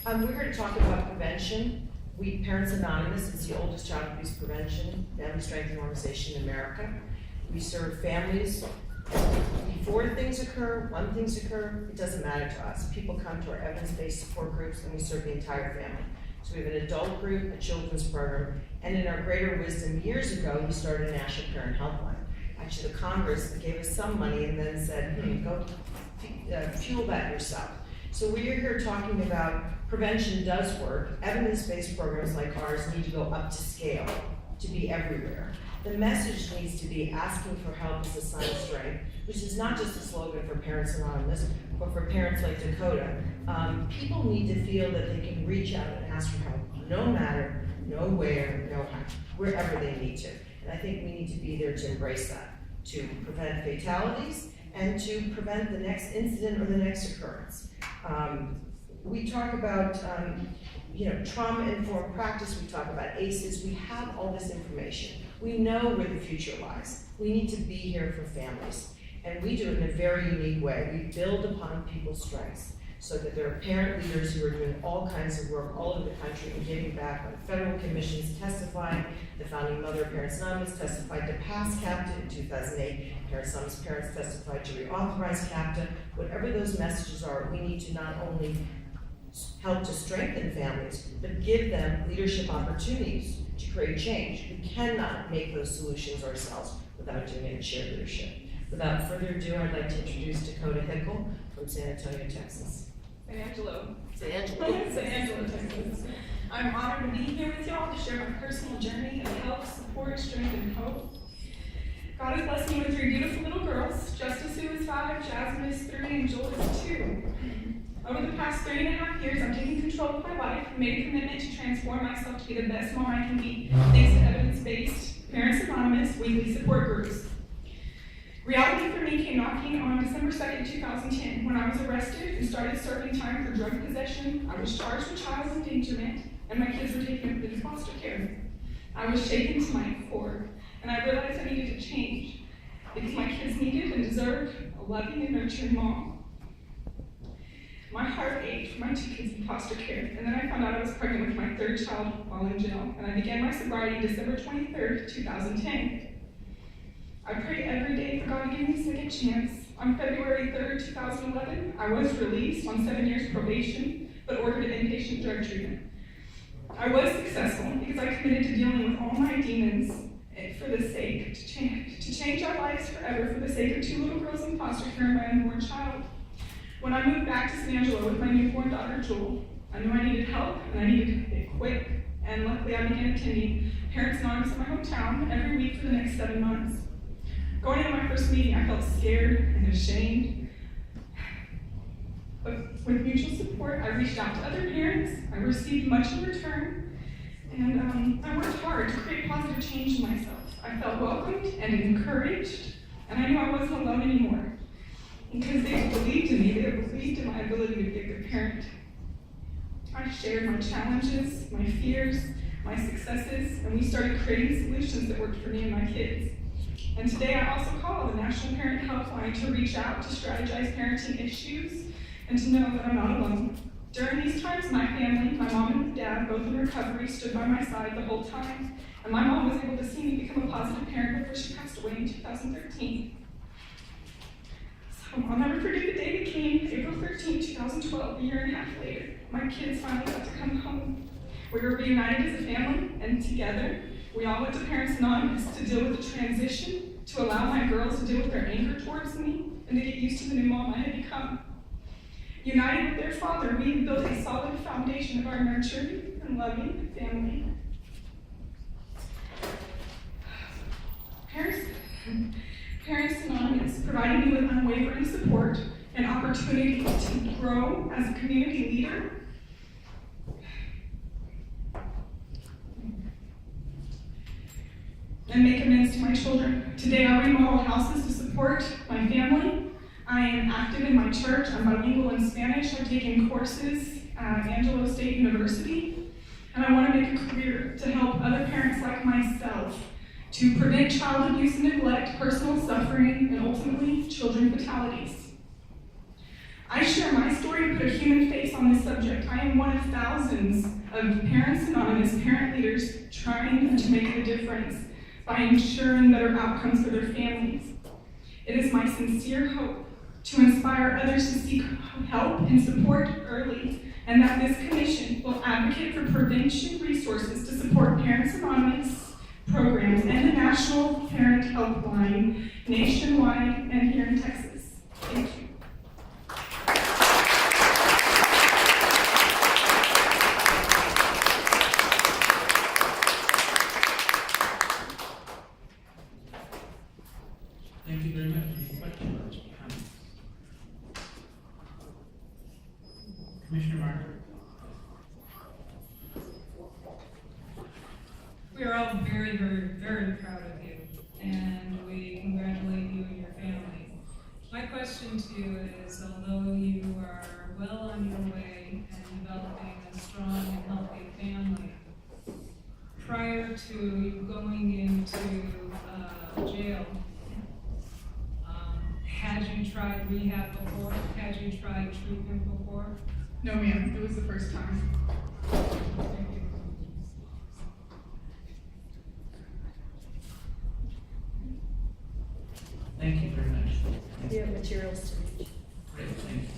We're here to talk about prevention. We, Parents Anonymous, is the oldest child abuse prevention, family strength organization in America. We serve families before things occur, when things occur, it doesn't matter to us. People come to our evidence-based support groups and we serve the entire family. So we have an adult group, a children's program, and in our greater wisdom years ago, we started a National Parent Helpline. Actually, the Congress gave us some money and then said, go fuel that yourself. So we're here talking about prevention does work. Evidence-based programs like ours need to go up to scale, to be everywhere. The message needs to be asking for help is a sign of strength, which is not just a slogan for Parents Anonymous, but for parents like Dakota. People need to feel that they can reach out and ask for help, no matter, no where, no how, wherever they need to. And I think we need to be there to embrace that, to prevent fatalities and to prevent the next incident or the next occurrence. We talk about trauma-informed practice, we talk about ACEs, we have all this information. We know where the future lies. We need to be here for families. And we do it in a very unique way. We build upon people's strengths so that there are parent leaders who are doing all kinds of work all over the country and giving back on federal commissions, testifying. The founding mother of Parents Anonymous testified to pass CAPTA in 2008. Parents Anonymous parents testified to reauthorize CAPTA. Whatever those messages are, we need to not only help to strengthen families, but give them leadership opportunities to create change. We cannot make those solutions ourselves without doing it in shared leadership. Without further ado, I'd like to introduce Dakota Hickel from San Antonio, Texas. San Angelo, Texas. I'm honored to be here with y'all to share my personal journey of help, support, strength, and hope. God has blessed me with 3 beautiful little girls. Justice, who is 5, Jasmine is 3, and Joel is 2. Over the past 3.5 years, I've taken control of my life and made a commitment to transform myself to be the best mom I can be, thanks to evidence-based, Parents Anonymous weekly support groups. Reality for me came knocking on December 2nd, 2010, when I was arrested and started serving time for drug possession. I was charged with child endangerment, and my kids were taken into foster care. I was shaken to my core, and I realized I needed to change, because my kids needed and deserved a loving and nurturing mom. My heart ached for my 2 kids in foster care, and then I found out I was pregnant with my 3rd child while in jail, and I began my sobriety December 23rd, 2010. I prayed every day for God to give me a second chance. On February 3rd, 2011, I was released on 7 years probation, but ordered inpatient drug treatment. I was successful because I committed to dealing with all my demons for the sake, to change our lives forever for the sake of 2 little girls in foster care and my unborn child. When I moved back to San Angelo with my newborn daughter, Joel, I knew I needed help and I needed it quick, and luckily I began attending Parents Anonymous in my hometown every week for the next 7 months. Going into my first meeting, I felt scared and ashamed, but with mutual support, I reached out to other parents, I received much in return, and I worked hard to create positive change in myself. I felt welcomed and encouraged, and I knew I wasn't alone anymore. Because they believed in me, they believed in my ability to be a good parent. I shared my challenges, my fears, my successes, and we started creating solutions that worked for me and my kids. And today I also call the National Parent Helpline to reach out to strategize parenting issues and to know that I'm not alone. During these times, my family, my mom and dad, both in recovery, stood by my side the whole time, and my mom was able to see me become a positive parent before she passed away in 2013. I'll never forget the day that came, April 13, 2012, a year and a half later. My kids finally got to come home. We were reunited as a family, and together, we all went to Parents Anonymous to deal with the transition, to allow my girls to deal with their anger towards me, and to get used to the new mom I had become. United with their father, we built a solid foundation of our nurturing and loving family. Parents Anonymous provided me with unwavering support and opportunity to grow as a community leader. And make amends to my children. Today I remodel houses to support my family. I am active in my church. I'm bilingual in Spanish. I've taken courses at Angelo State University. And I want to make a career to help other parents like myself to prevent child abuse and neglect, personal suffering, and ultimately children fatalities. I share my story to put a human face on this subject. I am one of thousands of Parents Anonymous parent leaders trying to make a difference by ensuring better outcomes for their families. It is my sincere hope to inspire others to seek help and support early, and that this commission will advocate for prevention resources to support Parents Anonymous programs and the National Parent Helpline nationwide and here in Texas. Thank you. Thank you very much. Any questions or comments? Commissioner Martin. We are all very, very, very proud of you, and we congratulate you and your family. My question to you is, although you are well on your way and developing a strong and healthy family, prior to you going into jail, had you tried rehab before? Had you tried treatment before? No, ma'am, it was the first time. Thank you. Thank you very much. We have materials to read. Great, thank you.